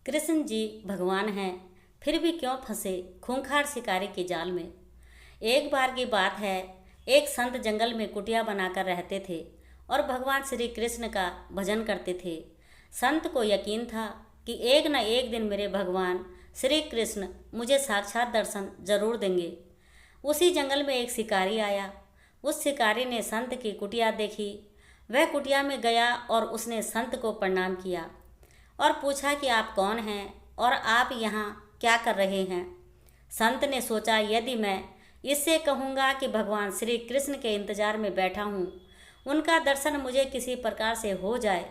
कृष्ण जी भगवान हैं, फिर भी क्यों फंसे खूंखार शिकारी के जाल में। एक बार की बात है, एक संत जंगल में कुटिया बनाकर रहते थे और भगवान श्री कृष्ण का भजन करते थे। संत को यकीन था कि एक न एक दिन मेरे भगवान श्री कृष्ण मुझे साक्षात दर्शन जरूर देंगे। उसी जंगल में एक शिकारी आया। उस शिकारी ने संत की कुटिया देखी। वह कुटिया में गया और उसने संत को प्रणाम किया और पूछा कि आप कौन हैं और आप यहाँ क्या कर रहे हैं। संत ने सोचा, यदि मैं इससे कहूँगा कि भगवान श्री कृष्ण के इंतजार में बैठा हूँ, उनका दर्शन मुझे किसी प्रकार से हो जाए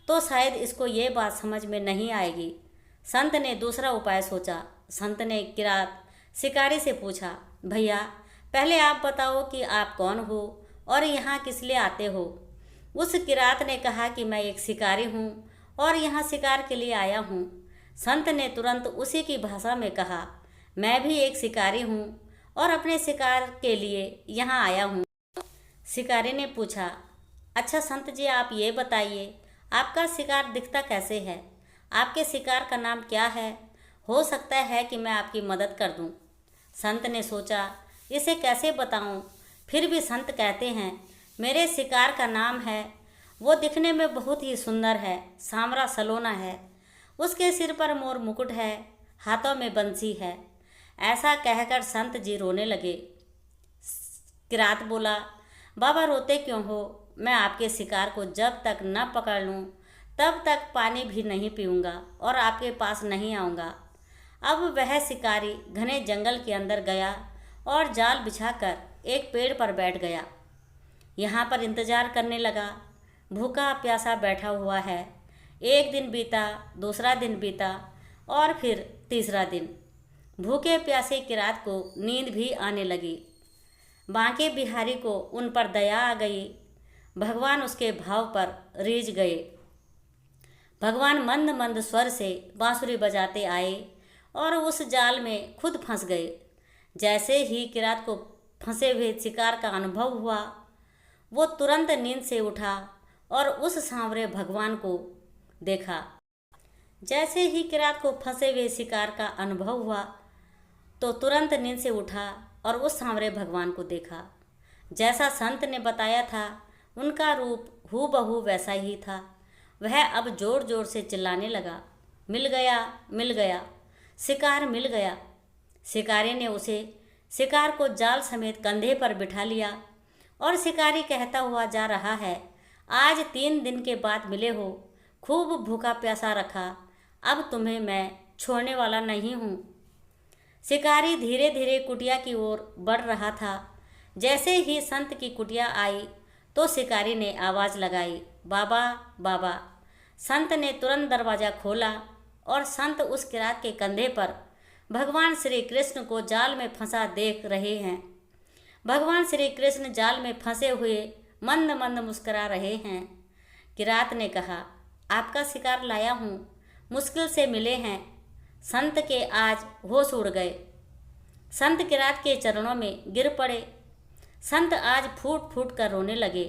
तो शायद इसको ये बात समझ में नहीं आएगी। संत ने दूसरा उपाय सोचा। संत ने किरात शिकारी से पूछा, भैया पहले आप बताओ कि आप कौन हो और यहाँ किस लिए आते हो। उस किरात ने कहा कि मैं एक शिकारी हूँ और यहाँ शिकार के लिए आया हूँ। संत ने तुरंत उसी की भाषा में कहा, मैं भी एक शिकारी हूँ और अपने शिकार के लिए यहाँ आया हूँ। शिकारी ने पूछा, अच्छा संत जी, आप ये बताइए आपका शिकार दिखता कैसे है, आपके शिकार का नाम क्या है, हो सकता है कि मैं आपकी मदद कर दूँ। संत ने सोचा, इसे कैसे बताऊँ। फिर भी संत कहते हैं, मेरे शिकार का नाम है, वो दिखने में बहुत ही सुंदर है, सांवरा सलोना है, उसके सिर पर मोर मुकुट है, हाथों में बंसी है। ऐसा कहकर संत जी रोने लगे। किरात बोला, बाबा रोते क्यों हो, मैं आपके शिकार को जब तक न पकड़ लूँ तब तक पानी भी नहीं पीऊँगा और आपके पास नहीं आऊँगा। अब वह शिकारी घने जंगल के अंदर गया और जाल बिछाकर एक पेड़ पर बैठ गया। यहाँ पर इंतजार करने लगा। भूखा प्यासा बैठा हुआ है। एक दिन बीता, दूसरा दिन बीता और फिर तीसरा दिन। भूखे प्यासे किरात को नींद भी आने लगी। बांके बिहारी को उन पर दया आ गई। भगवान उसके भाव पर रीझ गए। भगवान मंद मंद स्वर से बांसुरी बजाते आए और उस जाल में खुद फंस गए। जैसे ही किरात को फंसे हुए शिकार का अनुभव हुआ, वो तुरंत नींद से उठा और उस सांवरे भगवान को देखा। जैसे ही किरात को फंसे हुए शिकार का अनुभव हुआ तो तुरंत नींद से उठा और उस सांवरे भगवान को देखा। जैसा संत ने बताया था, उनका रूप हूबहू वैसा ही था। वह अब जोर जोर से चिल्लाने लगा, मिल गया, मिल गया, शिकार मिल गया। शिकारी ने उसे शिकार को जाल समेत कंधे पर बिठा लिया और शिकारी कहता हुआ जा रहा है, आज 3 दिन के बाद मिले हो, खूब भूखा प्यासा रखा, अब तुम्हें मैं छोड़ने वाला नहीं हूँ। शिकारी धीरे धीरे कुटिया की ओर बढ़ रहा था। जैसे ही संत की कुटिया आई तो शिकारी ने आवाज़ लगाई, बाबा बाबा। संत ने तुरंत दरवाज़ा खोला और संत उस किरात के कंधे पर भगवान श्री कृष्ण को जाल में फंसा देख रहे हैं। भगवान श्री कृष्ण जाल में फंसे हुए मंद मंद मुस्करा रहे हैं। किरात ने कहा, आपका शिकार लाया हूँ, मुश्किल से मिले हैं। संत के आज होश उड़ गए। संत किरात के चरणों में गिर पड़े। संत आज फूट फूट कर रोने लगे।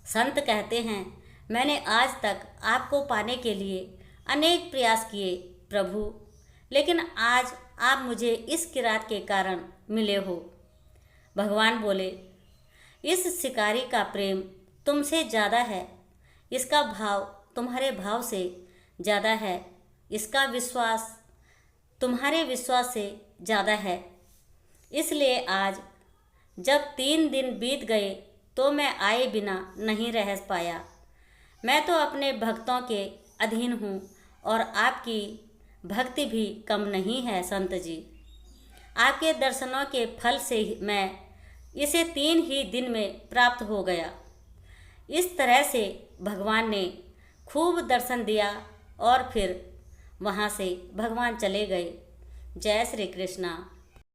संत कहते हैं, मैंने आज तक आपको पाने के लिए अनेक प्रयास किए प्रभु, लेकिन आज आप मुझे इस किरात के कारण मिले हो। भगवान बोले, इस शिकारी का प्रेम तुमसे ज़्यादा है, इसका भाव तुम्हारे भाव से ज़्यादा है, इसका विश्वास तुम्हारे विश्वास से ज़्यादा है। इसलिए आज जब 3 दिन बीत गए तो मैं आए बिना नहीं रह पाया। मैं तो अपने भक्तों के अधीन हूँ और आपकी भक्ति भी कम नहीं है संत जी। आपके दर्शनों के फल से मैं इसे 3 ही दिन में प्राप्त हो गया। इस तरह से भगवान ने खूब दर्शन दिया और फिर वहाँ से भगवान चले गए। जय श्री कृष्णा।